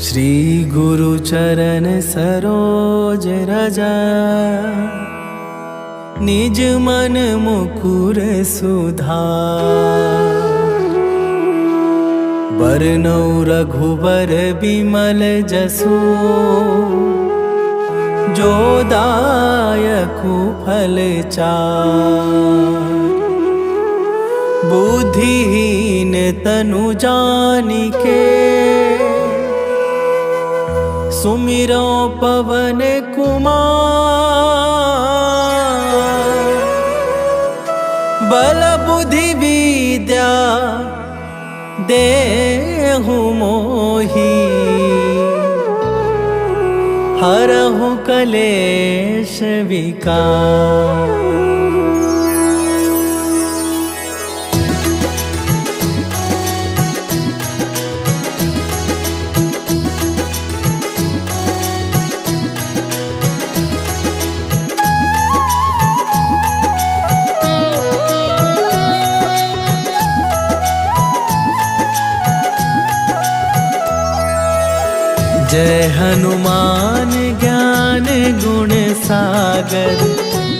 श्री गुरु चरण सरोज रज, निज मन मुकुर सुधार। बरनौ रघुबर बिमल जसु, जो दायकु फल चार। बुद्धिहीन तनु जानिके, सुमिरो पवन कुमार। बल बुद्धि विद्या देहु मोहि, हरहु कलेश विकार। जय हनुमान ज्ञान गुण सागर,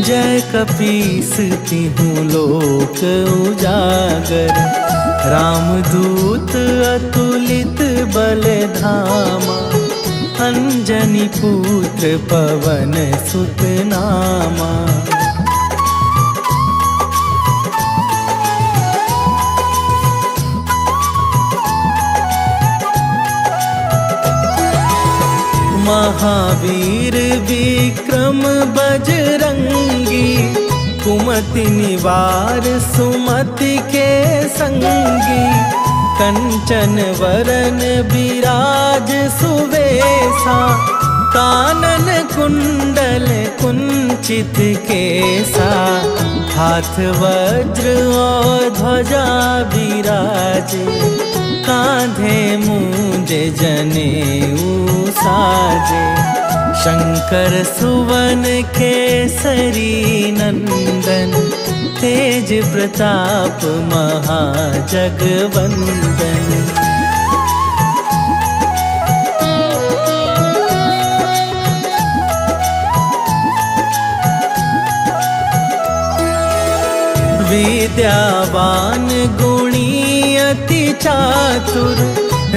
जय कपीस तिहु लोक उजागर। रामदूत अतुलित बल धामा, अंजनी पुत्र पवन सुत नामा। महावीर विक्रम बजरंगी, कुमति निवार सुमति के संगी। कंचन वरन विराज सुवेशा, कानन कुंडल कुंचित केसा। हाथ वज्र और ध्वजा विराजे, कांधे मूंज जनेऊ साजे। शंकर सुवन केसरी नंदन, तेज प्रताप महाजगवंदन। विद्यावान गुणी अति चातुर,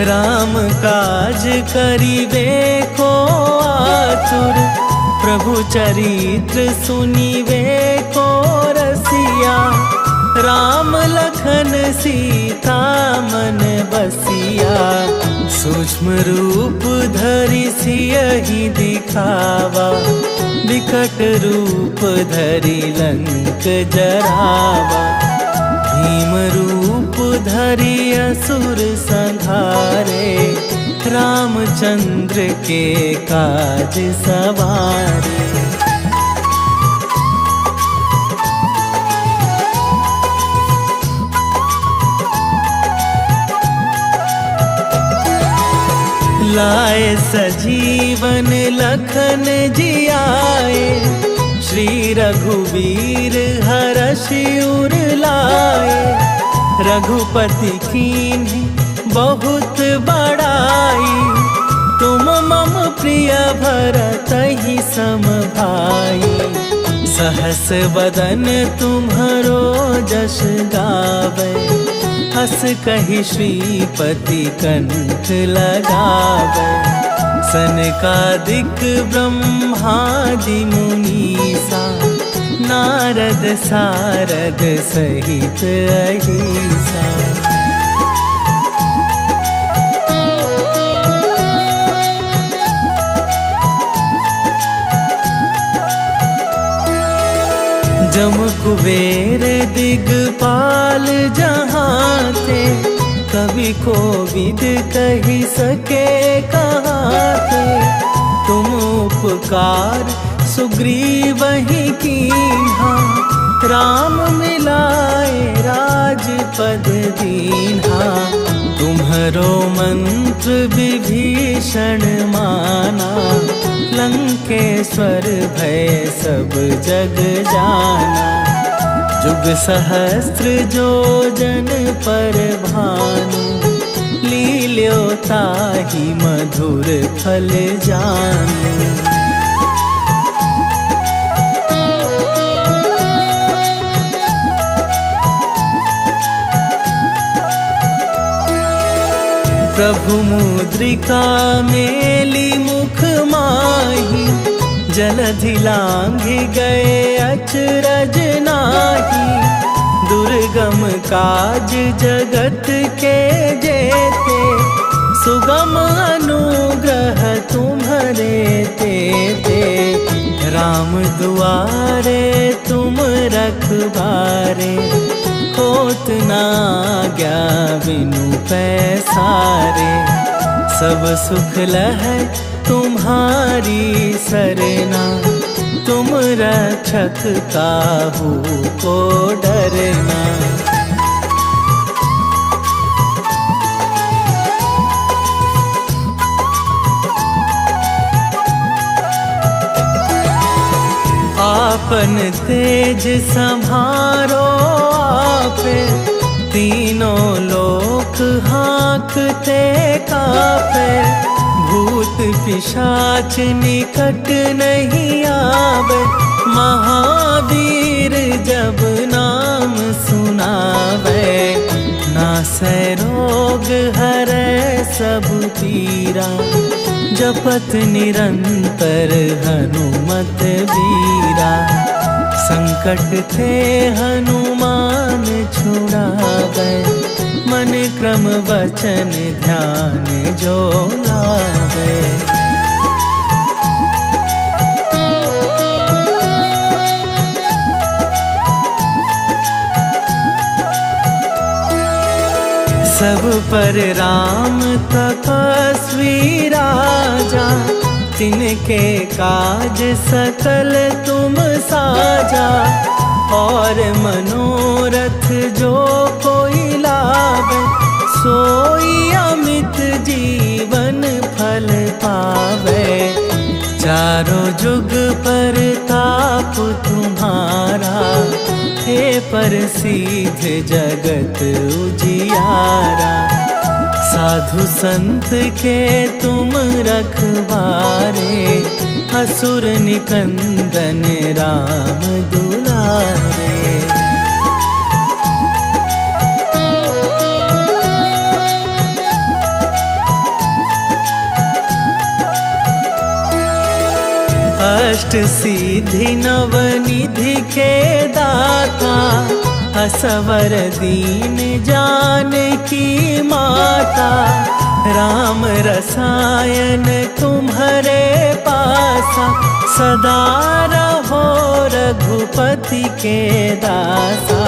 राम काज करिबे को आतुर। प्रभु चरित्र सुनिबे को रसिया, राम लखन सीता मन बसिया। सूक्ष्म रूप धरि सियहि दिखावा, विकट रूप धरि लंक जरावा। भीम रूप धरि असुर संहारे, रामचंद्र के काज सवारे। लाए सजीवन लखन जियाए, श्री रघुवीर हरषि उर लाए। रघुपति कीन्ही बहुत बड़ाई, तुम मम प्रिय भरतहि सम भाई। सहस वदन तुम्हरो जस गावे, हस कहि श्रीपति कंठ लगावे। सनकादिक ब्रह्मादि मुनीसा, नारद सारद सहित अहिसा। जम कुबेर दिगपाल जहाँ थे, कवि कोविद कही सके कहाँ थे। तुम उपकार सुग्रीवहि कीन्हा, राम मिलाए राजपद दीन्हा। तुम्हरो मंत्र विभीषण माना, लंकेश्वर भय सब जग जाना। जुग सहस्त्र जो जन पर भानु, लील्योताहि लियो ताहि मधुर फल जानू। प्रभु मुद्रिका मेली मुख माही, जलधि लांघि गए अचरज नाही। दुर्गम काज जगत के जेते, सुगम अनुग्रह तुम्हारे तेते। राम दुआरे तुम रखबारे, होत ना आज्ञा बिनु पैसारे। सब सुख लहै तुम्हारी सरना, तुम रक्षक काहू को डरना। आपन तेज संभारो आपे, तीनों लोक हाँकते कापे। भूत पिशाच निकट नहीं आवे, महावीर जब नाम सुनावे। नासै रोग हरै सब पीरा, जपत निरंतर हनुमत बीरा। संकट थे हनुमान छुड़ावे, मन क्रम वचन ध्यान जो लावे। सब पर राम तपस्वी राजा, तिनके काज सकल तुम साजा। और मनोरथ जो कोई लावे, सोई अमित जीवन फल पावे। चारों जुग पर ताप तुम्हारा, हे प्रसिद्ध जगत उजियारा। साधु संत के तुम रखवारे, असुर निकंदन राम दुलारे। अष्ट सिद्धि नवनिधि के दाता, असवर दीन जानकी माता। राम रसायन तुम्हारे पासा, सदा रहो रघुपति के दासा।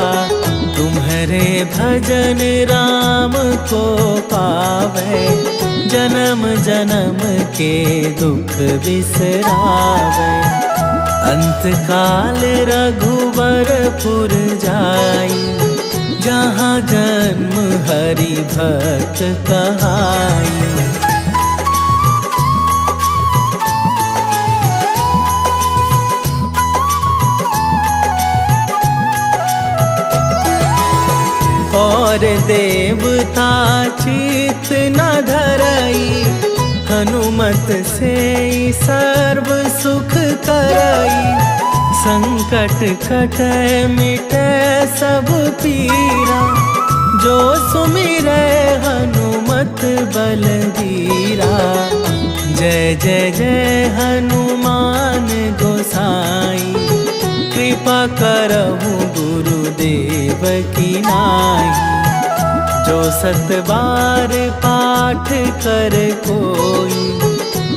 तुम्हारे भजन राम को पावे, जन्म जन्म के दुख बिसरावे। अंत काल रघुवरपुर जाई, जहाँ जन्म हरि भक्त कहाई। और देवता चित न धरई, हनुमत से सर्व सुख करई। संकट कटै मिटै सब पीरा, जो सुमिरै हनुमत बलबीरा। जय जय जय हनुमान गोसाई, कृपा करहु गुरुदेव की नाई। जो सत बार पाठ कर कोई,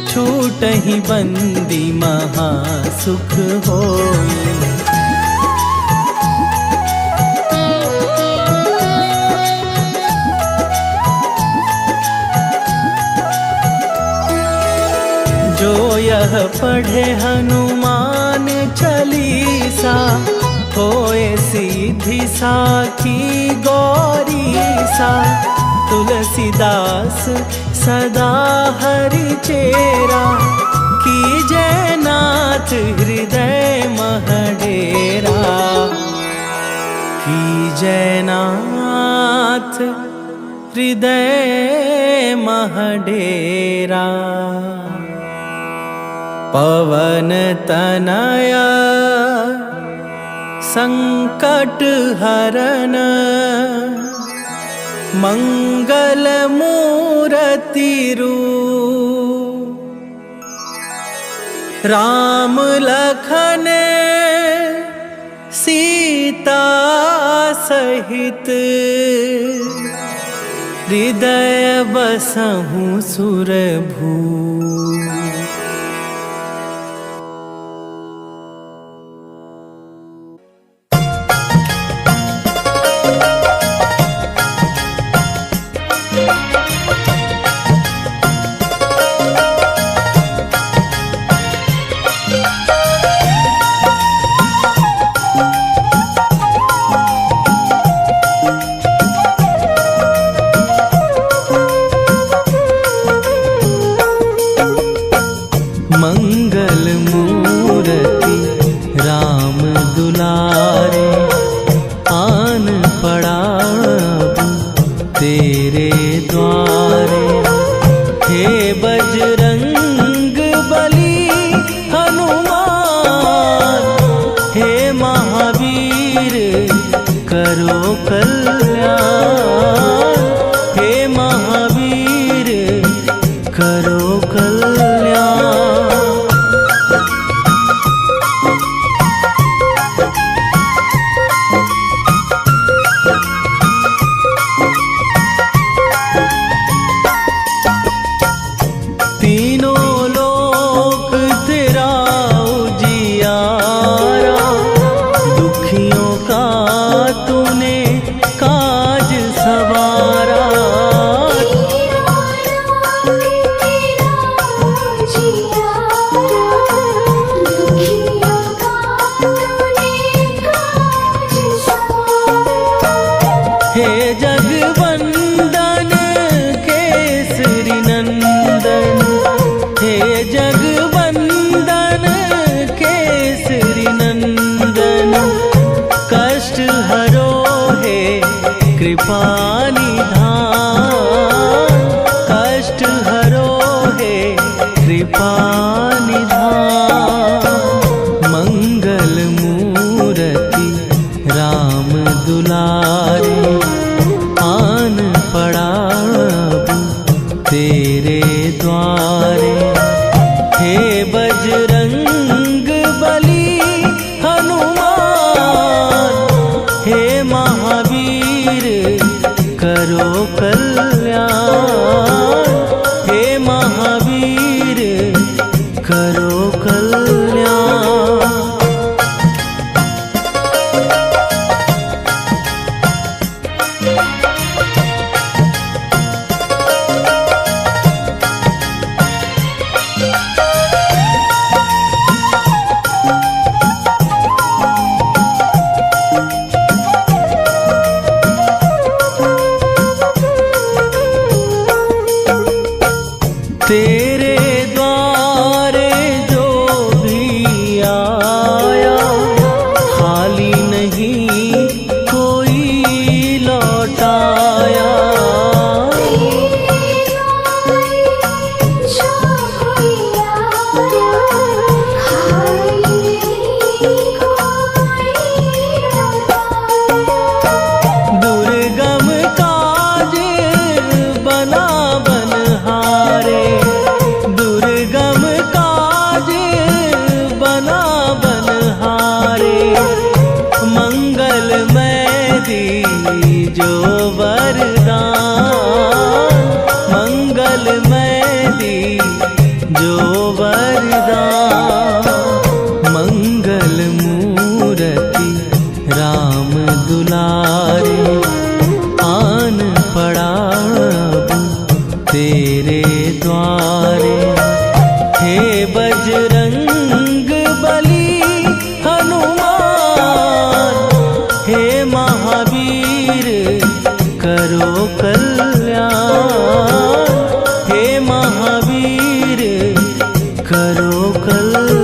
छूटहि बंदी महा सुख होई। जो यह पढ़े हनुमान चालीसा, होए सिद्धि साखी गौरीसा। तुलसीदास सदा हरि चेरा, कीजय नाथ हृदय महडेरा। कीजय नाथ हृदय महडेरा। पवन तनया संकट हरन, मंगल मूर्ति रूप। राम लखन सीता सहित, हृदय बसहु सुरभू। मंगल मूर्ति राम दुलारे, आन पड़ा तेरे द्वारे। हे बजरंग बली हनुमान, हे महावीर करो कल्याण। हे महावीर करो कल्याण। हे जगवंदन केसरी नंदन, हे जगवंदन केसरी नंदन। कष्ट हरो हे कृपा निधान, कष्ट हरो हे कृपा निधान। मंगल मूर्ति राम दुलारे, आन पड़ा तेरे द्वारे। हे बजरंग बली हनुमान, हे महावीर करो कल्याण। हे महावीर करो कल्याण। तेरे द्वारे जो भी आया, खाली नहीं कोई लौटाया। दुर्गम काज बना बनहारे, दुर्गम काज बना बनहारे। मंगलमय दीजो वरदान, मंगलमय दीजो वरदान। मंगल मूर्ति राम दुलारे, आन पड़ा तेरे द्वारे। हे बजरंग बली हनुमान, हे महावीर करो कल्याण। हे महावीर करो कल्याण।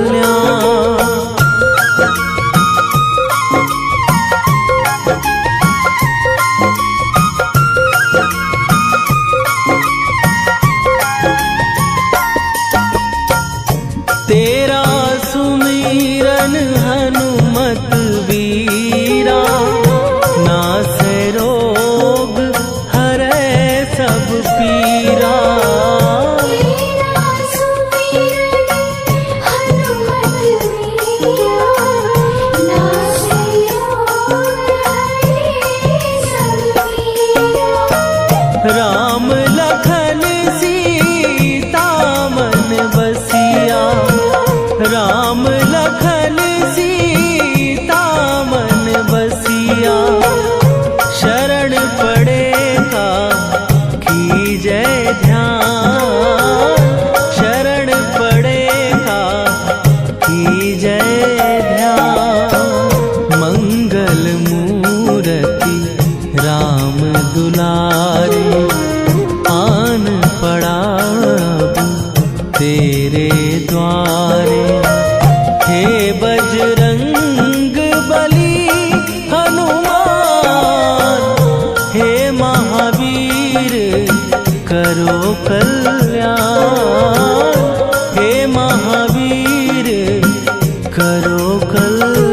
पुकारे, आन पड़ा अब तेरे द्वारे। हे बजरंग बली हनुमान, हे महावीर करो कल्याण, हे महावीर करो कल्याण।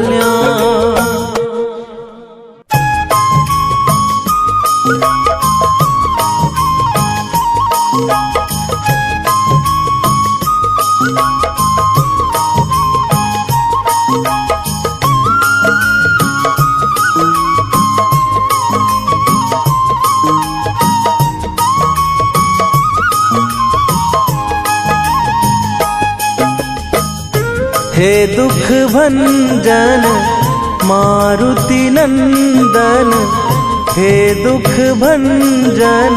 हे दुख भंजन मारुति नंदन, हे दुख भंजन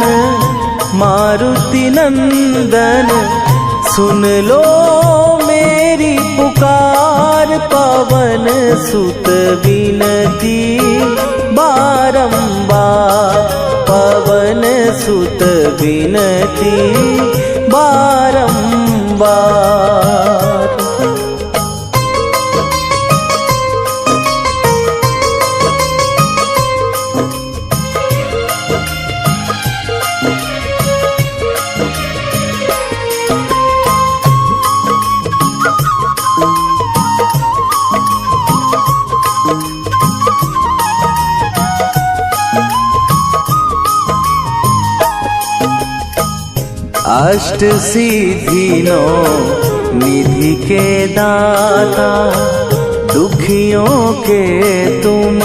मारुति नंदन, सुन लो मेरी पुकार। पवन सुत विनती बारंबार, पवन सुत विनती बारंबार। अष्ट सिद्धि नौ निधि के दाता, दुखियों के तुम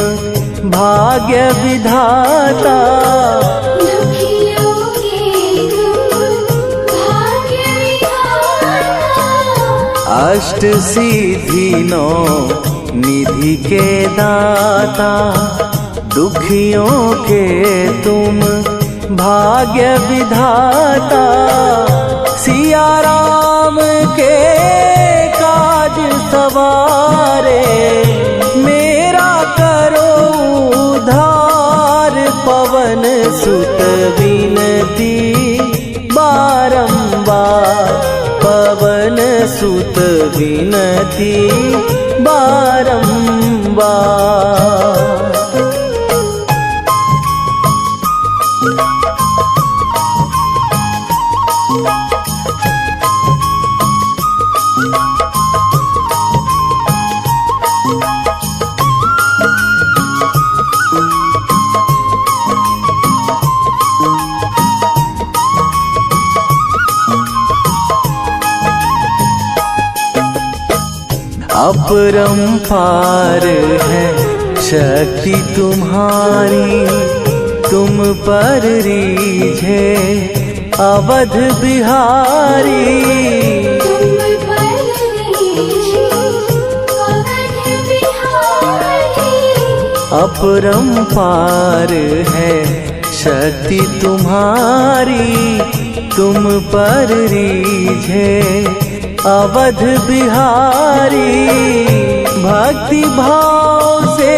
भाग्य विधाता। दुखियों के तुम भाग्य विधाता। अष्ट सिद्धि नौ निधि के दाता, दुखियों के तुम भाग्य विधाता। सिया राम के काज सवारे, मेरा करो उद्धार। पवन सुत विनती बारंबार, पवन सुत विनती बारंबार। अपरंपार है शक्ति तुम्हारी, तुम पर रीझे अवध बिहारी। तुम पर रीझे अवध बिहारी। अपरंपार है शक्ति तुम्हारी, तुम पर रीझे अवध बिहारी। भक्ति भाव से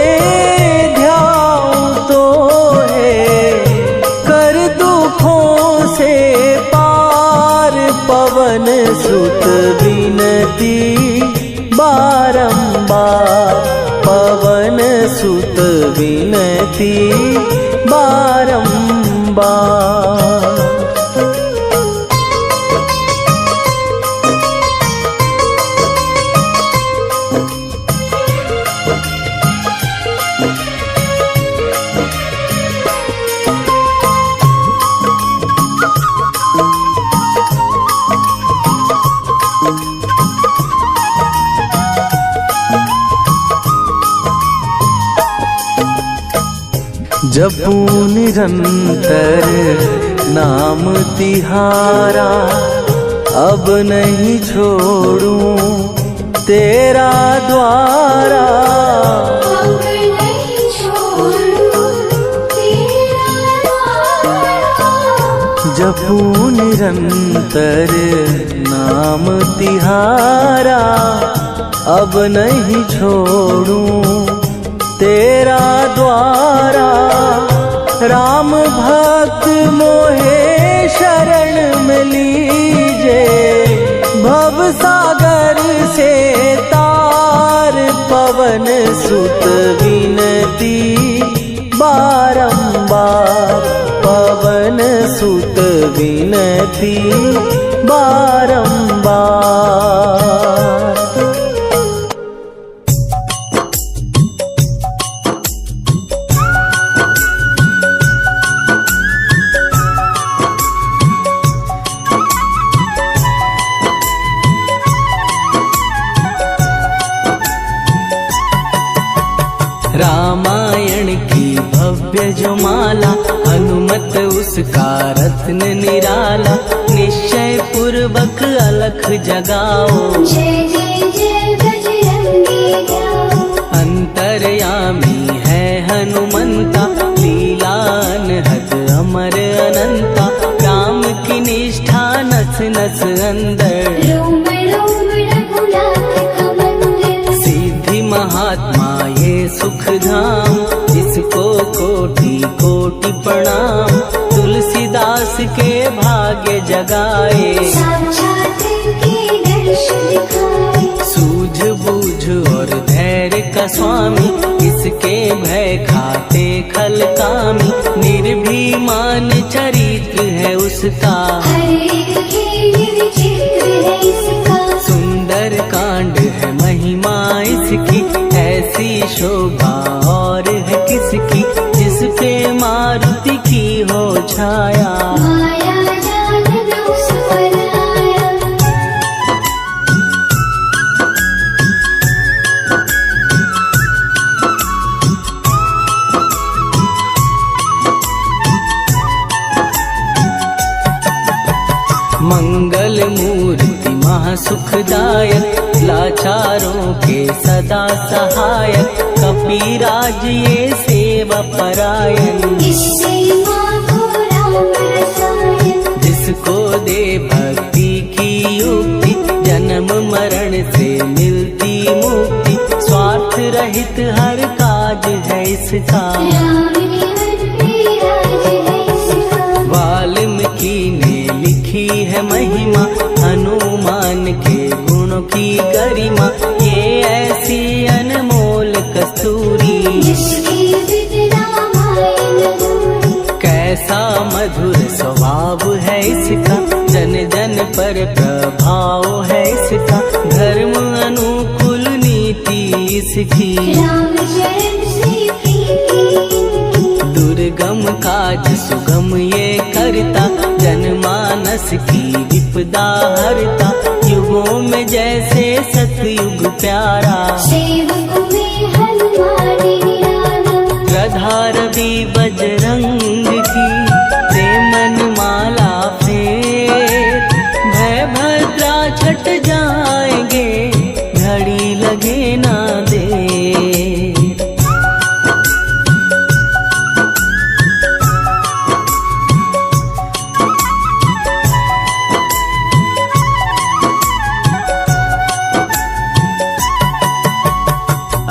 ध्याऊं तो है, कर दुखों से पार। पवन सुत विनती बारंबार, पवन सुत विनती बारंबार। जपू निरंतर नाम तिहारा, अब नहीं छोड़ूं तेरा द्वारा। अब नहीं छोड़ूं तेरा द्वारा। जपू निरंतर नाम तिहारा, अब नहीं छोड़ूं तेरा द्वारा। राम भक्त मोहे शरण में लीजे, भव सागर से तार पवन सुत विनती बारंबार, पवन सुत विनती बारंबार। रामायण की भव्य जो माला, हनुमत उसका रत्न निराला, निश्चय पूर्वक अलख जगाओ, जय जय जय बजरंगी जाओ। अंतर्यामी है हनुमंता, लीला अनहद अमर अनंता, राम की निष्ठा नस नस अंदर, रोम रोम रघुनाथ का मंदिर, सिद्धि महात्मा ये सुख धाम, जिसको कोटि कोटि प्रणाम, तुलसीदास के भाग्य जगाए, साक्षात के दर्शन दिखाए, सूझ बूझ और धैर्य का स्वामी, इसके भय खाते खल कामी, निर्भीमान चरित्र है उसका, हर एक खेल विचित्र है इसका, सुंदर कांड है महिमा इसकी, ऐसी शोभा और है किसकी, जिस पे मारुति की हो छाया, माया जाल न उस पर आया। मंगल मूर्ति महासुखदायक, लाचारों के सदा सहायक, कपिराज ये सेवा परायण, इससे माधो राम रसायन, जिसको दे भक्ति की युक्ति, जन्म मरण से मिलती मुक्ति, स्वार्थ रहित हर काज है इसका, राम निवर पे राज है इसका, वाल्मीकि ने लिखी है महिमा, हनुमान के गुणों की गरिमा, ये ऐसी अनमोल कस्तूरी, जिसकी विद रामायण दूरी, कैसा मधुर स्वभाव है इसका, जन जन पर प्रभाव है इसका, धर्म अनुकूल नीति इसकी, राम शरण से प्रीति, दुर्गम काज सुगम ये करता, जनमानस की विपदा हरता, युगों में जैसे सतयुग प्यारा, सेवक में हनुमान निराला, गधा रवि बजरंग की प्रेमन माला फेर, भय भद्रा छट जाएंगे घड़ी लगे ना देर।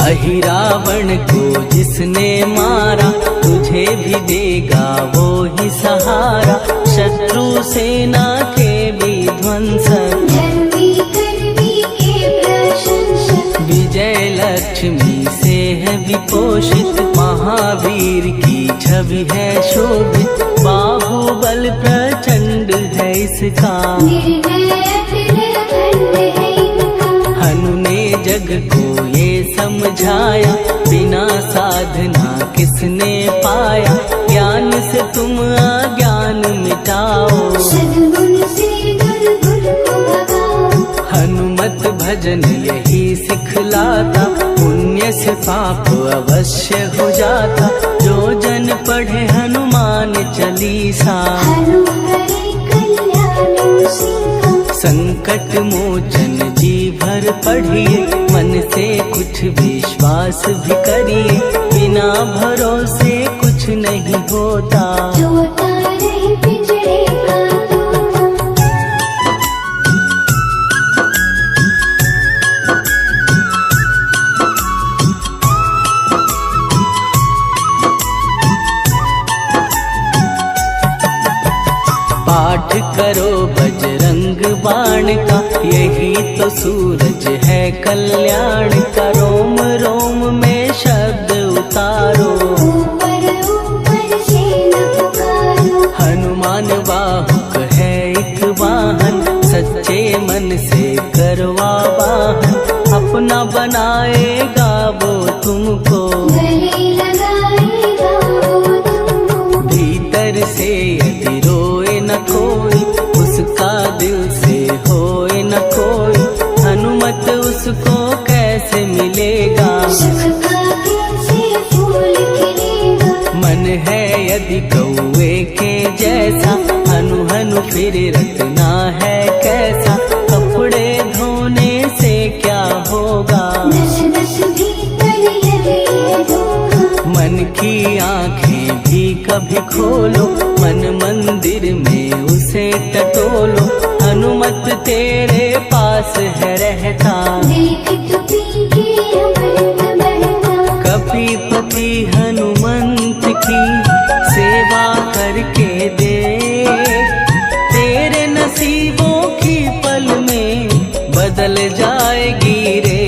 अहिरावण को जिसने मारा, तुझे भी देगा वो ही सहारा, शत्रु सेना के विध्वंसक, धर्मी कर्मी के प्रशंसक, विजय लक्ष्मी से है विपोषित, महावीर की छवि है शोभित, बाहुबल प्रचंड है इसका, निर्भय अखंड है इनका, हनु ने जग को ये समझाया, बिना साधना किसने पाया, ज्ञान से तुम अज्ञान मिटाओ, सद्गुण से दुर्गुण को भगाओ, हनुमत भजन यही सिखलाता, पुण्य से पाप अवश्य हो जाता, जो जन पढ़े हनुमान चालीसा, हनुमरे कल्याण सीखा, संकट मोचन जी भर पढ़िए, मन से कुछ विश्वास भी करिए, बिना भरोसे कुछ नहीं होता, तोता रहे पिंजरे का तोता। पाठ करो बजरंग बाण का, यही तो सूरज है कल्याण का। रोम रोम में शब्द उतारो, ऊपर ऊपर से न पुकारो। हनुमान बाहुक है एक वाहन, सच्चे मन से करवा वाहन। अपना बनाएगा वो तुमको, गले लगाएगा वो तुमको। भीतर से यदि रोए न कोई, उसका दिल से होए न कोई। हनुमत उसको कैसे मिलेगा, सुख का कैसे फूल खिलेगा। मन है यदि कौए के जैसा, हनु हनु फिर रखना है कैसा। कपड़े धोने से क्या होगा, दस दस भीतर लगे धोखा। मन की आंखें भी कभी खोलो, मन मंदिर में उसे टटोलो। हनुमत तेरे पास है रहता, देख तो पीके अमृत बहता। कपीपति हनुमंत की सेवा करके दे, तेरे नसीबों की पल में बदल जाएगी रे।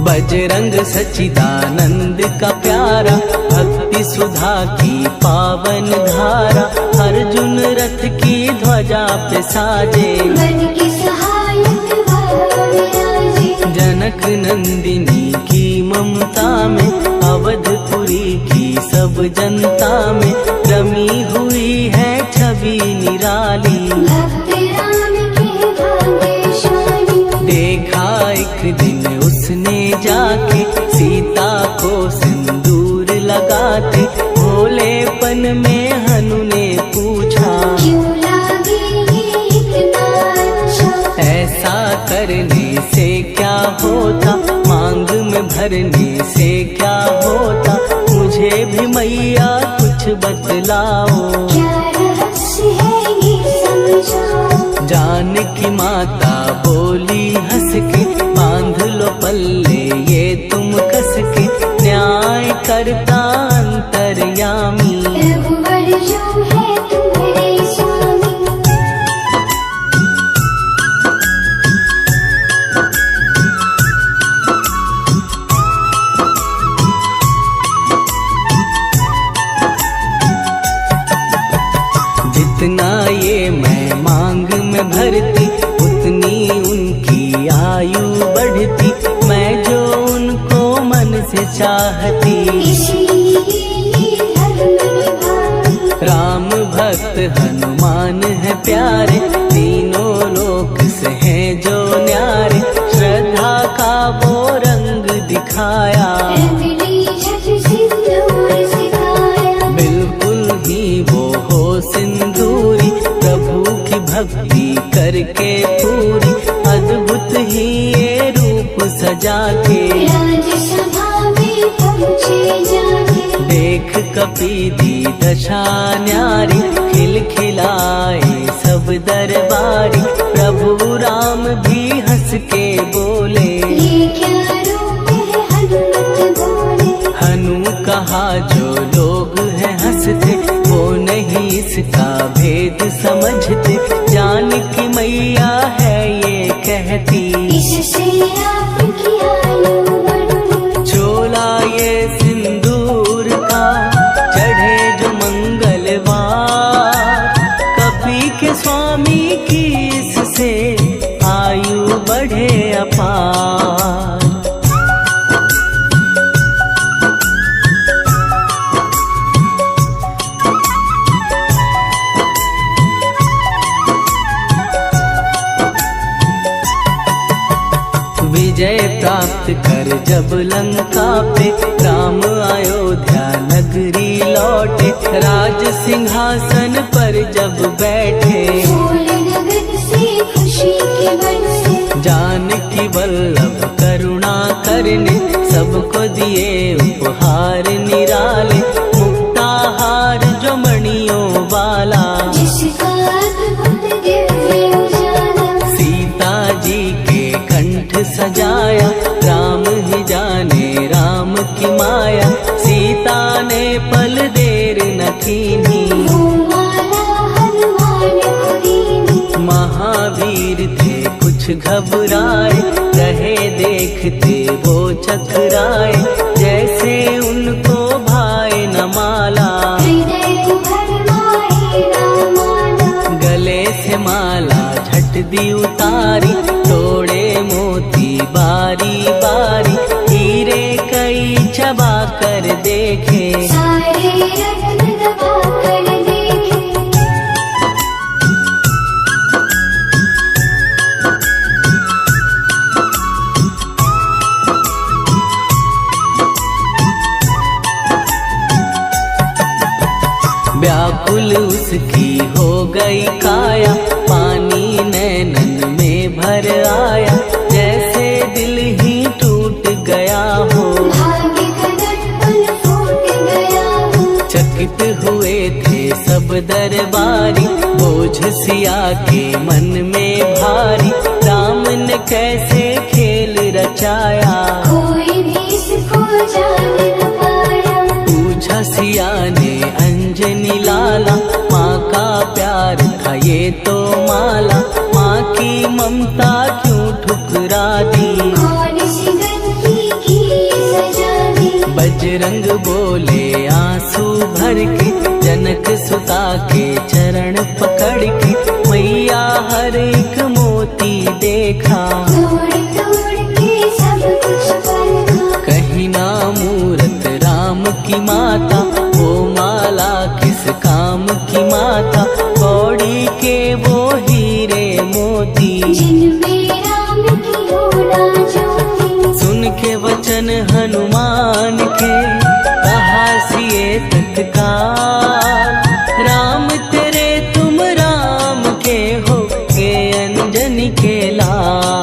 बजरंग सच्चिदानंद का प्यारा, भक्ति सुधा की पावन धारा। अर्जुन रथ की ध्वजा पे साजे, मन के सहायक भावराजे। जनक नंदिनी की ममता में, अवधपुरी की सब जनता में रमी हुई है छवि निराली। भक्त राम के भाग्यशाली, देखा एक दिन उसने जाके सीता को सिंदूर लगाते। भोलेपन में हनु ने पूछा, क्यों लागे ये इतना अच्छा। ऐसा करने से क्या होता, मांग में भरने से क्या होता। मुझे भी मैया कुछ बतलाओ, क्या रहस्य है ये समझाओ। जानकी माता बोली हंस के, बांध लो पल्ले ये तुम कस के। न्याय करता अंतर्यामी, रघुवर जो है तुम्हारे स्वामी। जितना ये मैं मांग में भरती, उतनी उनकी आयु बढ़ती। मैं जो उनको मन से चाहती, इसलिए ये धर्म निभाती। राम भक्त हनुमान है प्यारे, तीनों लोक से हैं जो न्यारे। श्रद्धा का वो रंग दिखाया, रंगली झट सिंदूर सिखाया। बिल्कुल ही वो हो सिंदूरी, प्रभु की भक्ति करके पूरी। अद्भुत ही ये रूप सजा के, राजसभा में पहुँचे जाके। देख कपीदी दशा न्यारी, खिलखिलाए सब दरबारी। प्रभु राम भी हंस के बोले, ये क्या रूप है हनुमत बोले। हनु कहा जो लोग हैं हंसते, वो नहीं इसका भेद समझते। जानकी मैया है ये कहती, इससे आपकी आयु बढ़ती। चोला ये सिंदूर का चढ़े जो मंगलवार। कपी के स्वामी की इससे आयु बढ़े अपार। विजय प्राप्त कर जब लंका पे, राम अयोध्या नगरी लौटे। राज सिंहासन पर जब बैठे, फूल नगन से खुशी के बरसे। जानकी वल्लभ करुणा करने, सबको दिए उपहार निराले। मुक्ताहार जो मणियों वाला, जिसका अद्भुत दिव्य कुछ घबराए, रहे देखते वो चकराए, जैसे उनको भाए न माला। हृदय को भरमाए रामाला, गले से माला झट दी उतारी, तोड़े मोती बारी बारी, हीरे कई चबा कर देखे, सारे रत्न दबा कर देखे। व्याकुल उसकी हो गई काया, पानी नैनन में भर आया, जैसे दिल ही टूट गया हो, भाग्य का दर्पण फूट गया हो। चकित हुए थे सब दरबारी, बोझ सिया के मन में भारी, राम ने कैसे खेल रचाया, कोई भी इसको जान न पाया। पूछा सिया ने अंजनी लाला, माँ का प्यार था ये तो माला, माँ की ममता क्यों ठुकरा दी, कौन सी गलती की सजा दी। बजरंग बोले आंसू भर के, जनक सुता के चरण पकड़ के, मैया हर एक मोती देखा, तोड़ तोड़ के सब कुछ परखा। कहीं ना मूरत राम की माता, वो माला किस काम की माता, कौड़ी के वो हीरे मोती, जिनमें राम की होना ज्योति। सुन के वचन हनुमान के, कहा सिए तत्काल, राम तेरे तुम राम के हो के अंजनी के लाल।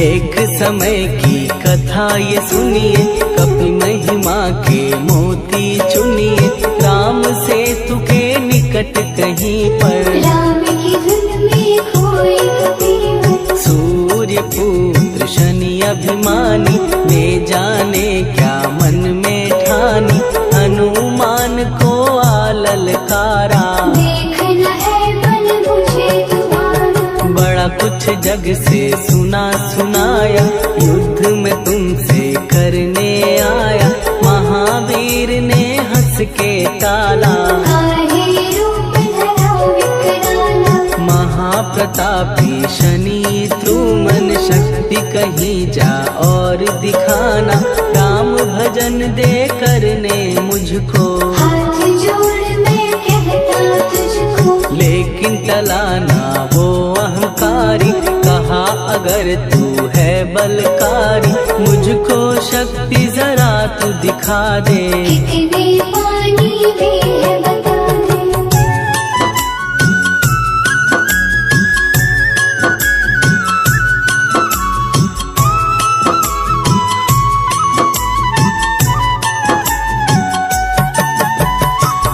एक समय की कथा ये सुनिए, कपि महिमा के मोती चुनिए, राम सेतु के निकट कहीं पर, राम की धुन में खोए कबीर। सूर्य पुत्र शनि अभिमानी, ने जाने क्या मन में ठानी, हनुमान को आललकारा, देखना है बल मुझे तुम्हारा। बड़ा कुछ जग से सुना सुनाया, युद्ध में तुमसे करने आया, महावीर ने हंस के टाला, काहे रूप धरा विकराला। महाप्रतापी शनि तू मन शक्ति कहीं जा और दिखाना, राम भजन दे करने मुझको, हाथ जोड़ मैं कहता तुझको। लेकिन टला ना वो अहंकारी, कहा अगर तू है बलकारी, मुझको शक्ति जरा तू दिखा दे, कितने पानी भी है बता दे।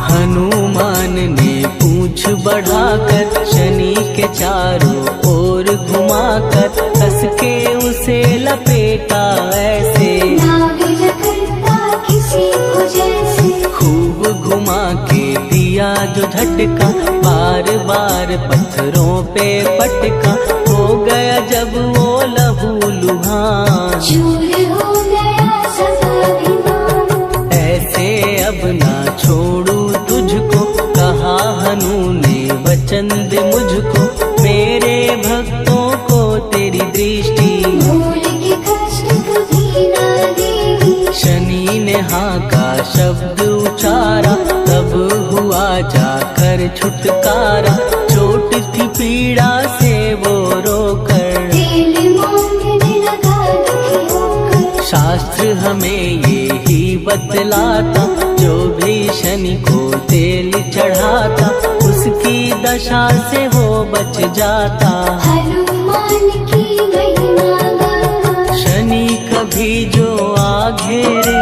हनुमान ने पूछ बढ़ाकर, शनि के चारों ओर घुमाकर, कस के उसे लपेटा ऐसे, नाग जकड़ता किसी को जैसे। खूब घुमा के दिया जो झटका, बार बार पत्थरों पे पटका, हो गया जब वो लहू लुहान, चूर हो गया सब अभिमान। ऐसे अब ना छोड़ू तुझको, कहा हनु ने वचन दे मुझको, मेरे भक्तों को तेरी दृष्टि, भूल के कष्ट कभी ना देगी। शनि ने हाँ का शब्द उचारा, तब हुआ जाकर छुटकारा, चोट थी पीड़ा से वो रोकर, तेल मांगने लगा दुखी होकर। शास्त्र हमें ये ही बतलाता, जो भी शनि को तेल चढ़ाता, उसकी दशा से वो बच जाता। हनुमान की महिमा गाता, शनि कभी जो आ घेरे,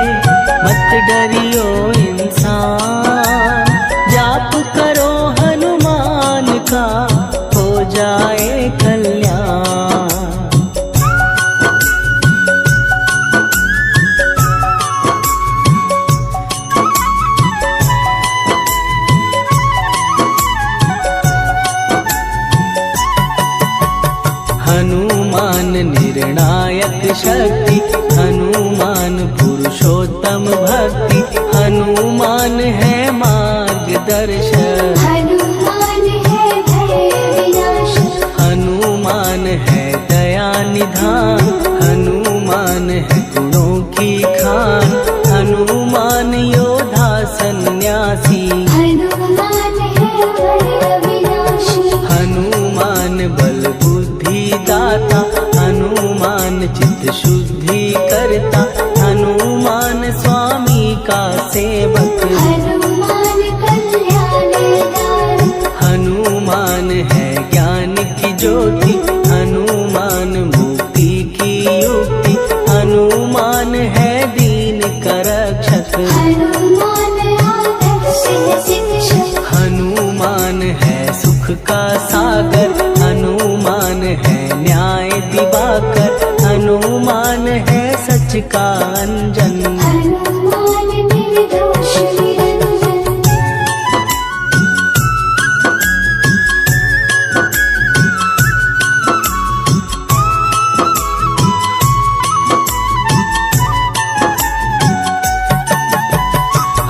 मत डरियो इंसान, जाप करो हनुमान का, हो जाए कल्याण। हनुमान निर्णायक शक्ति, हनुमान पुरुषोत्तम भक्ति, हनुमान है मार्गदर्शक, हनुमान है भय विनाशक, हनुमान है दया निधान, हनुमान है गुणों की खान, हनुमान योद्धा सन्यासी, हनुमान है भय विनाशी, हनुमान बल बुद्धि दाता, हनुमान चित्त शुद्धि करता, हनुमान स्वामी का सेवक, हनुमान कल्याणदायक, हनुमान है ज्ञान की ज्योति, हनुमान मुक्ति की युक्ति, हनुमान है दीन का रक्षक, हनुमान आदर्श शिक्षक, हनुमान है सुख का सागर, हनुमान है न्याय दिवाकर, हनुमान है सच का अंजन, हनुमान निर्दोष निरंजन,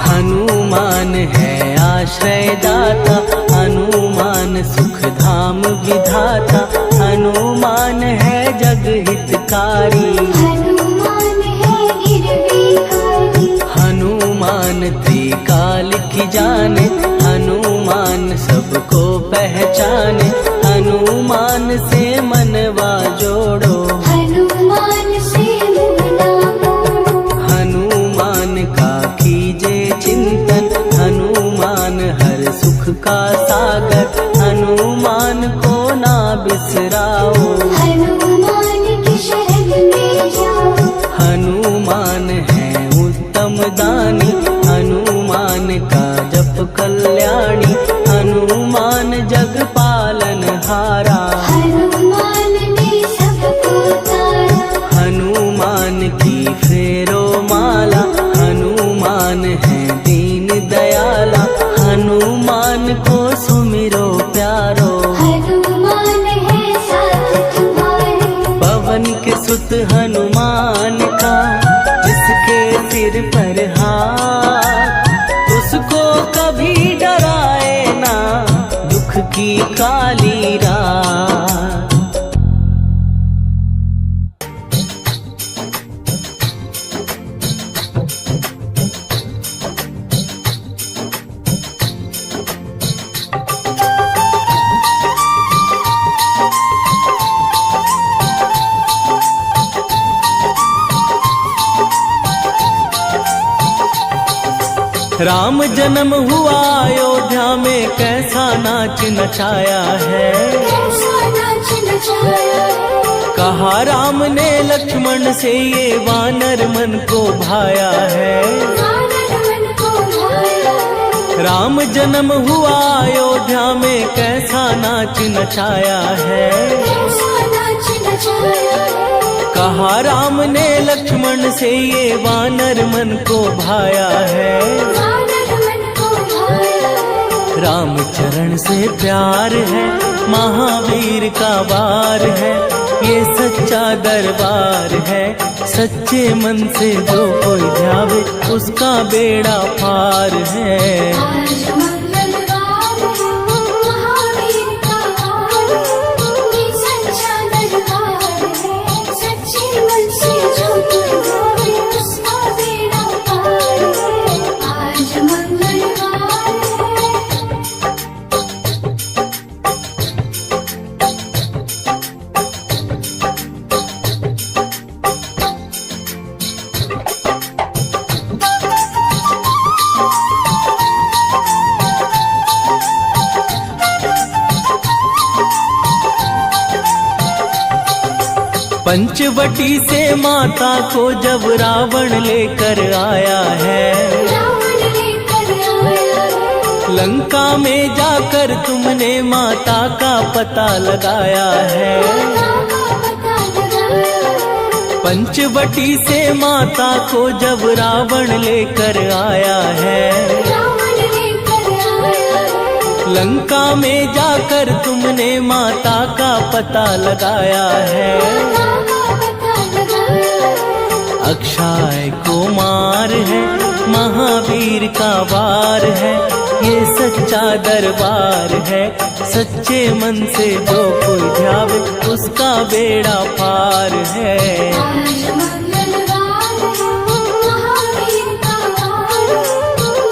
हनुमान है आश्रयदाता, हनुमान सुख धाम विधाता, हनुमान है जग हितकारी, हनुमान है गिरविकारी, हनुमान त्रिकाल की जाने, हनुमान सबको पहचाने, हनुमान से मनवा जोड़ो, हनुमान से मुँह ना मोड़ो, हनुमान का कीजे चिंतन, हनुमान हर सुख का सागर, हनुमान को ना बिसराओ, हनुमान की शरण में जाओ, हनुमान है उत्तम दानी, हनुमान का जप कल्याणी, हनुमान जग पालन हारा, हनुमान ने सबको तारा, हनुमान की फेरो माला, हनुमान है दीन दयाला, हनुमान को सुमिरो प्यारो, हनुमान है साथ तुम्हारे, पवन के सुत हनुमान का, जिसके सिर पर हाथ, उसको कभी डराए ना दुख की काली रात। राम जन्म हुआ अयोध्या में, कैसा नाच नचाया है, कैसा नाच नचाया है, कहा राम ने लक्ष्मण से ये वानर मन को भाया है, वानर मन को भाया है, राम जन्म हुआ अयोध्या में, कैसा नाच नचाया है, कैसा नाच नचाया है, कहा राम ने लक्ष्मण से ये वानर मन को भाया है, वानर मन को भाया है, राम चरण से प्यार है, महावीर का वार है, ये सच्चा दरबार है, सच्चे मन से जो कोई ध्यावे उसका बेड़ा पार है। आज मंगलवार है, महावीर का वार है, ये सच्चा दरबार है, सच्चे मन से जो कोई ध्यावे उसका बेड़ा पार है। आज मंगलवार है, पंचवटी से माता को जब रावण लेकर आया है, रावण लेकर आया है, लंका में जाकर तुमने माता का पता लगाया है, माता का पता लगाया है, पंचवटी से माता को जब रावण लेकर आया है, रावण लेकर आया है, लंका में जाकर तुमने माता का पता लगाया है। अक्षय कुमार है, महावीर का वार है, ये सच्चा दरबार है। सच्चे मन से जो कोई ध्यावे उसका बेड़ा पार है। आज मंगलवार है, महावीर का वार,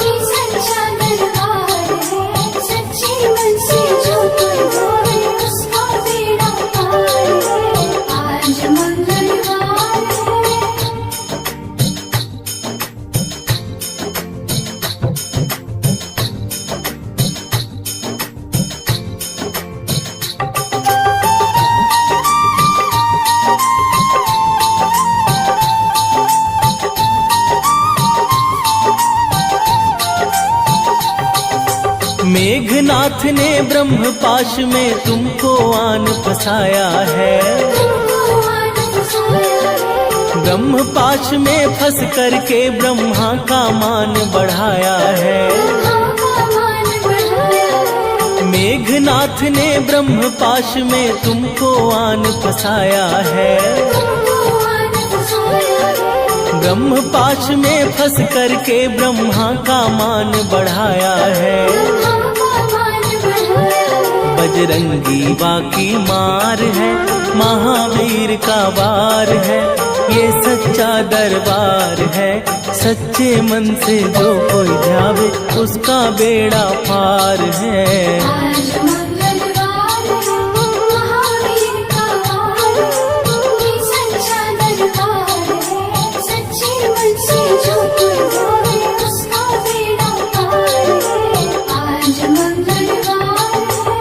ये सच्चा दरबार है। सच्चे मन से जो कोई ध्यावे उसका बेड़ा पार है। आज मंगलवार है। मेघनाथ ने ब्रह्मपाश में तुमको आन फसाया है। ब्रह्मपाश में फंस करके ब्रह्मा का मान बढ़ाया है। मेघनाथ ने ब्रह्मपाश में तुमको आन फसाया है। ब्रह्मपाश में फंस करके ब्रह्मा का मान बढ़ाया है। बजरंगी बाकी मार है, महावीर का वार है, ये सच्चा दरबार है। सच्चे मन से जो कोई ध्यावे उसका बेड़ा पार है। आज मंगलवार है, महावीर का वार, ये सच्चा दरबार है। सच्चे मन से जो कोई ध्यावे उसका बेड़ा पार है। आज मंगलवार है।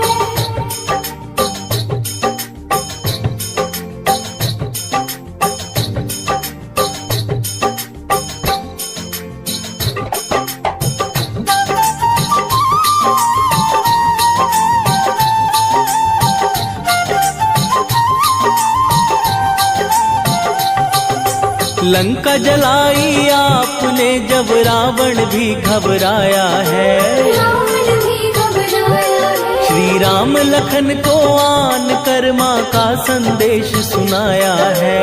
लंका जलाई आपने जब रावण भी घबराया है। रावण भी घबराया है। श्री राम लखन को आन कर माँ का संदेश सुनाया है।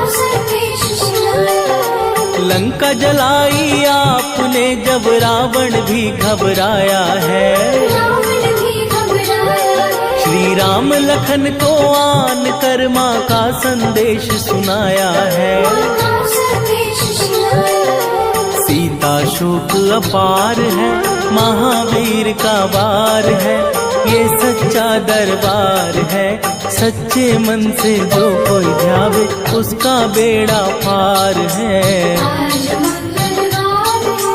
संदेश सुनाया है। लंका जलाई आपने जब रावण भी घबराया है। रावण भी घबराया है। श्री राम लखन को आन कर माँ का संदेश सुनाया है। संदेश सुनाया है। सीता शोक अपार है, महावीर का वार है, ये सच्चा दरबार है। सच्चे मन से जो कोई ध्यावे उसका बेड़ा पार है। आज मंगलवार है,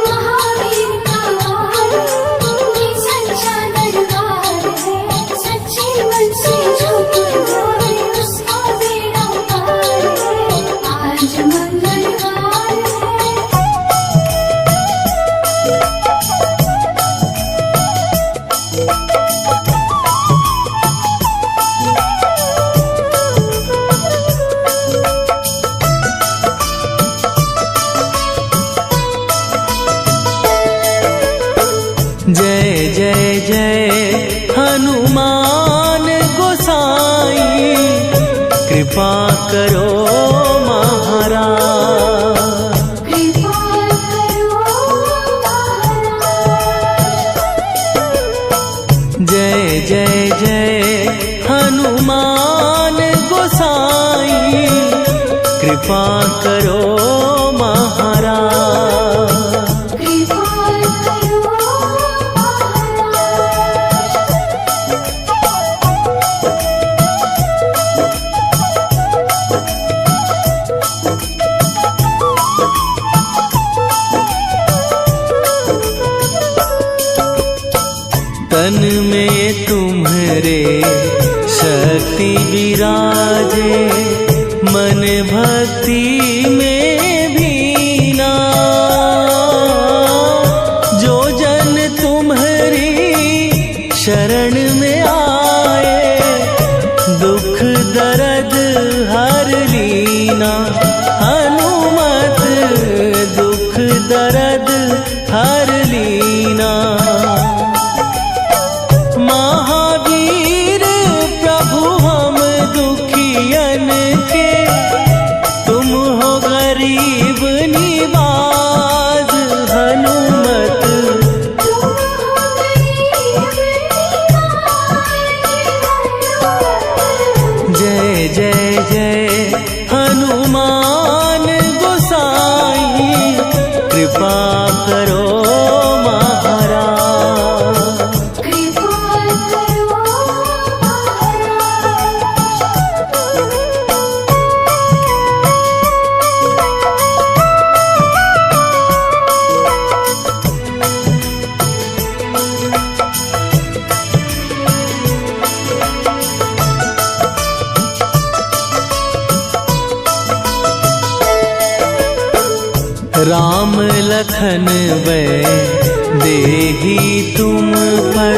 महावीर का वार, ये सच्चा दरबार है। सच्चे मन से जो कोई ध्यावे उसका बेड़ा पार है। आज मंगलवार है। जय जय जय हनुमान गोसाई, कृपा करो महाराज। कृपा करो महाराज। जय जय जय हनुमान गोसाई, कृपा करो महाराज। कृपा करो महाराज। तन में तुम्हारे शक्ति विराजे, मन भक्ति में भीना। जो जन तुम्हारी शरण में आए, दुख दर्द हर लीना। हनुमत दुख दर्द हर लीना। जय जय जय हनुमान गोसाई, कृपा करो महाराज। कृपा करो महाराज। राम लखन वै देही तुम पर,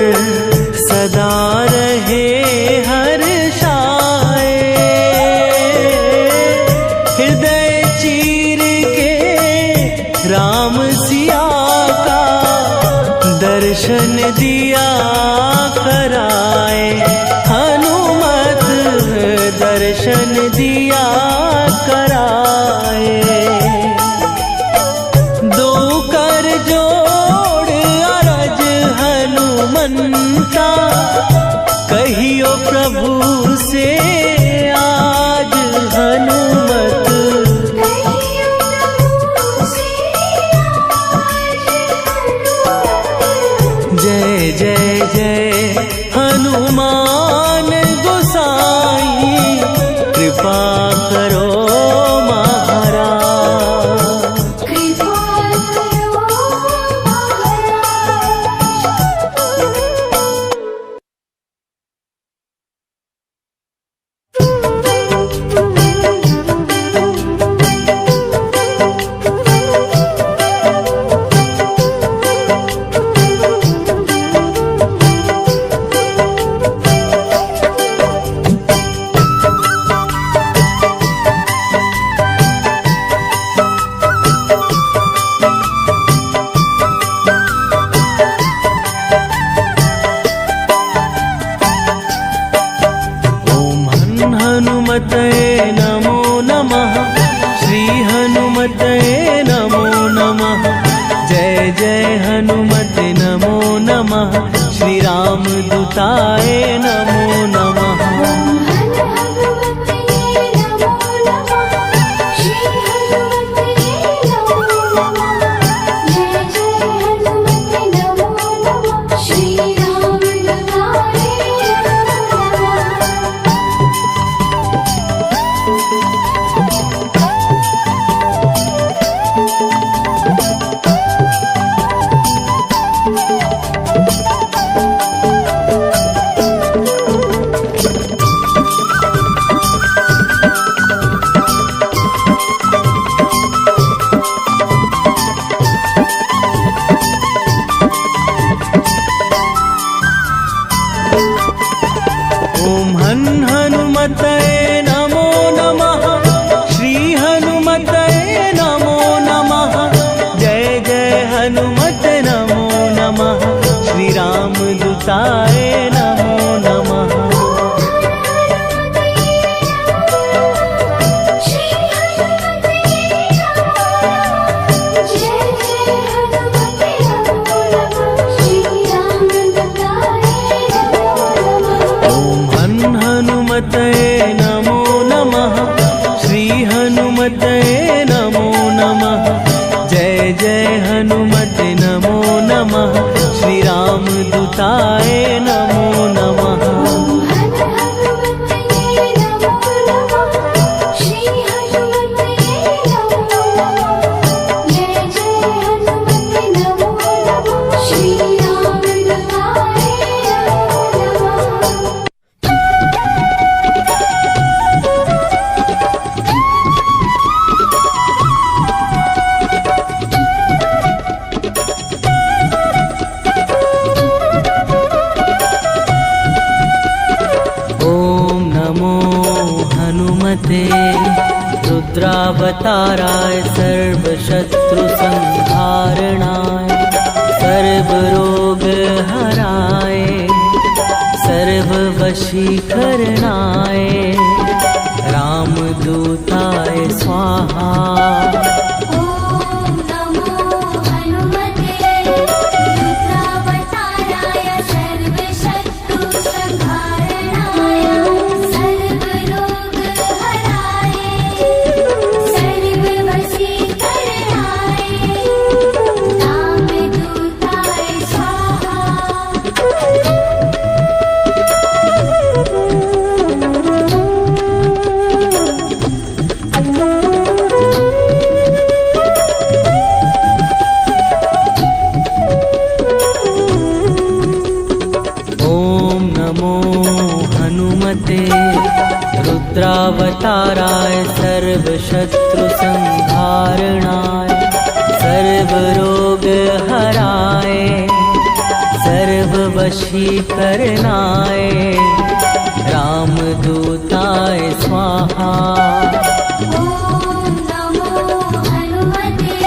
सदा रहे हर्षाए। हृदय चीर के राम सिया का, दर्शन दिया कराए। हनुमत दर्शन दिया कराए। दो कर जोड़ अरज हनुमंता, कहियो प्रभु से आज हनुमत। कहियो प्रभु से आज हनुमत। जय जय जय हनुमान गोसाई, कृपा करो महाराज। कृपा करो महाराज। हनुमतये नमो नमः, श्री हनुमतये नमो नमः। जय जय हनुमते नमो नमः, श्री राम दूताय नमो नमः। हनुमते नमो नमः, श्री हनुमते नमो नमः। जय जय हनुमते नमो नमः, श्री राम दूताय नमो ओम हनुमतये नमो नमः, श्री हनुमतये नमो नमः। जय जय हनुमत नमो नमः, श्री राम दूताय नमो नमः। हनुमतये नमो नमः, श्री हनुमतये नमो नमः। जय जय हनुमते नमो नमः, श्री राम दूताय नमो नमः। रुद्रावताराय सर्वशत्रु संहारणाय, सर्वरोग हराय, सर्ववशीकरणाय, रामदूताय स्वाहा। ओम नमो हनुमते रुद्रावताराय सर्वशत्रु संहारणाय, सर्वरोग हनुमते रुद्रावताराय सर्वशत्रुसंहारणाय सर्वरोगहराय सर्ववशीकरणाय रामदूताय स्वाहा। ॐ नमो हनुमते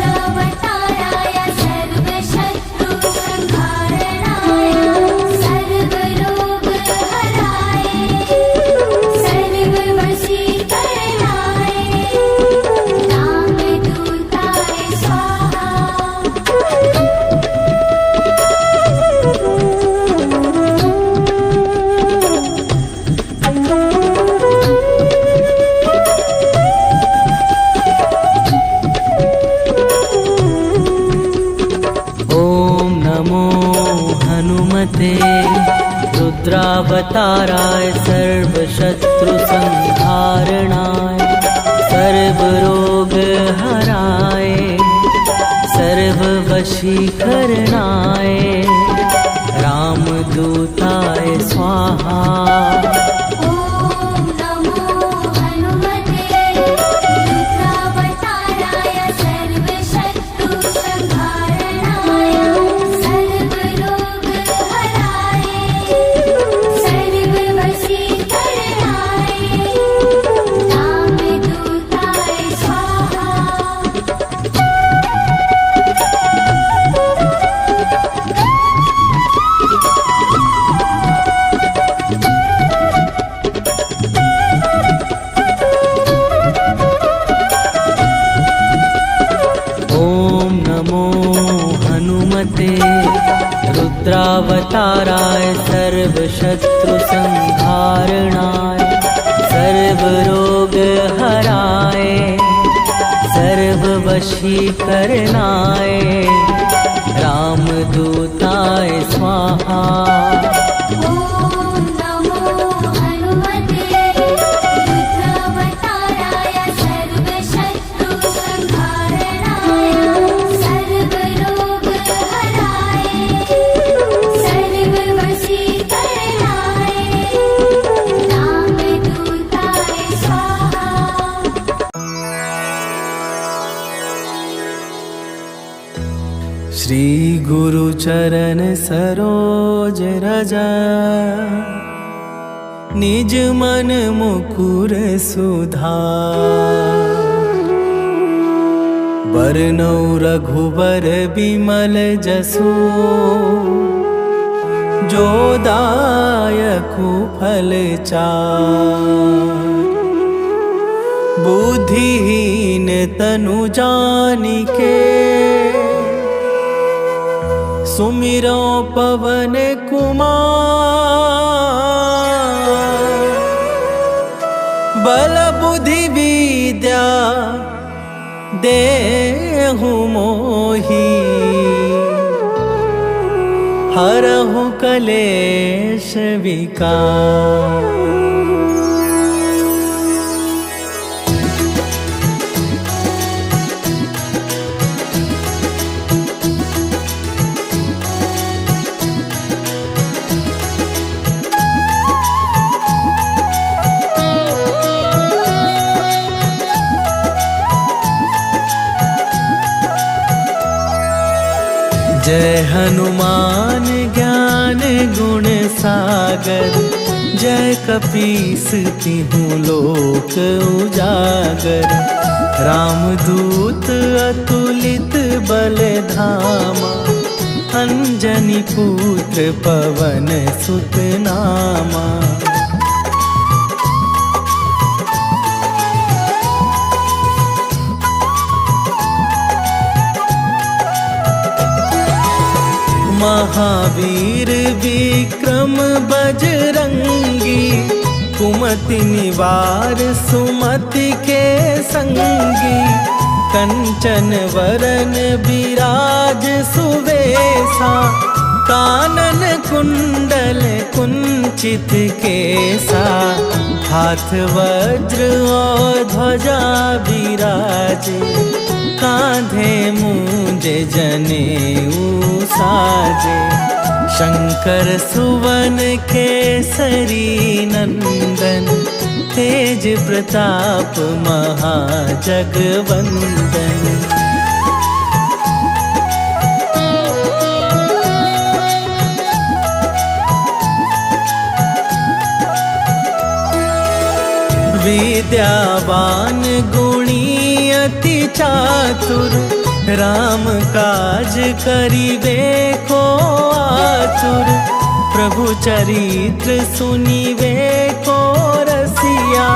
रुद्रावताराय सर्वशत्रुसंहारणाय सर्वरोगहराय सर्ववशीकरणाय रामदूताय स्वाहा। रुद्रावताराय सर्वशत्रुसंहारणाय सर्वरोगहराय सर्ववशीकरणाय रामदूताय स्वाहा। ॐ नमो हनुमते रुद्रावताराय सर्वशत्रुसंहारणाय सर्वरोगहराय सर्ववशीकरणाय रामदूताय स्वाहा। रुद्रावताराय सर्वशत्रुसंहारणाय सर्वरोगहराय सर्ववशीकरणाय रामदूताय स्वाहा। ॐ नमो हनुमते रुद्रावताराय सर्वशत्रुसंहारणाय सर्वरोगहराय सर्ववशीकरणाय रामदूताय स्वाहा। श्री गुरु चरण सरोज रज निज मन मुकुर सुधार बरनौ रघुबर बिमल जसु जो दायकु फल चार बुद्धिहीन तनु जानिके सुमिरो पवन कुमार बल बुद्धि विद्या देहु मोहि हरहु कलेश विकार। जय हनुमान ज्ञान गुण सागर जय कपीस तिहु लोक उजागर रामदूत अतुलित बल धामा अंजनी पुत्र पवन सुत नामा। महावीर विक्रम बजरंगी कुमति निवार सुमति के संगी कंचन वरन विराज सुवेशा कानन कुंडल कुंचित केसा हाथ वज्र और ध्वजा विराजे कांधे मूंजे जनेऊ साजे। शंकर सुवन केसरी नंदन, तेज प्रताप महाजगवंदन। विद्यावान गुणी अति चातुर, राम काज करिबे को आतुर। प्रभु चरित्र सुनिबे को रसिया,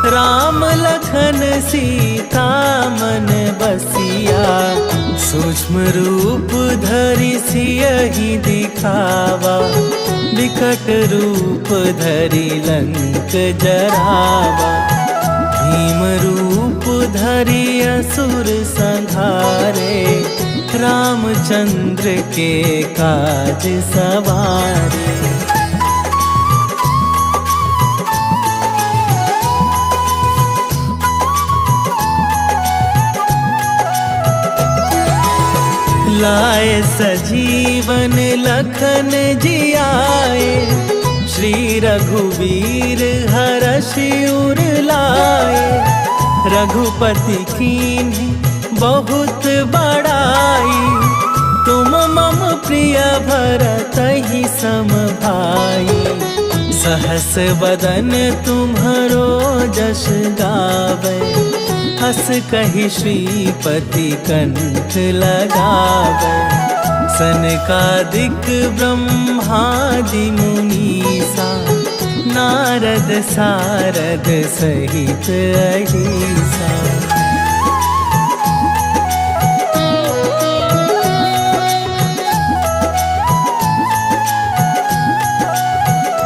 राम लखन सीता मन बसिया। सूक्ष्म रूप धरि सियहि दिखावा, विकट रूप धरि लंक जरावा। भीम रूप धरि असुर संहारे, रामचंद्र के काज सवारे। लाए सजीवन लखन जियाए, श्री रघुवीर हरषि उर लाए। रघुपति कीन्ही बहुत बड़ाई, तुम मम प्रिय भरतहि सम भाई। सहस बदन तुम्हरो जस गावे, हस कहि श्रीपति कंठ लगावे। सनकादिक ब्रह्मादि मुनीसा, नारद सारद सहित अहिसा।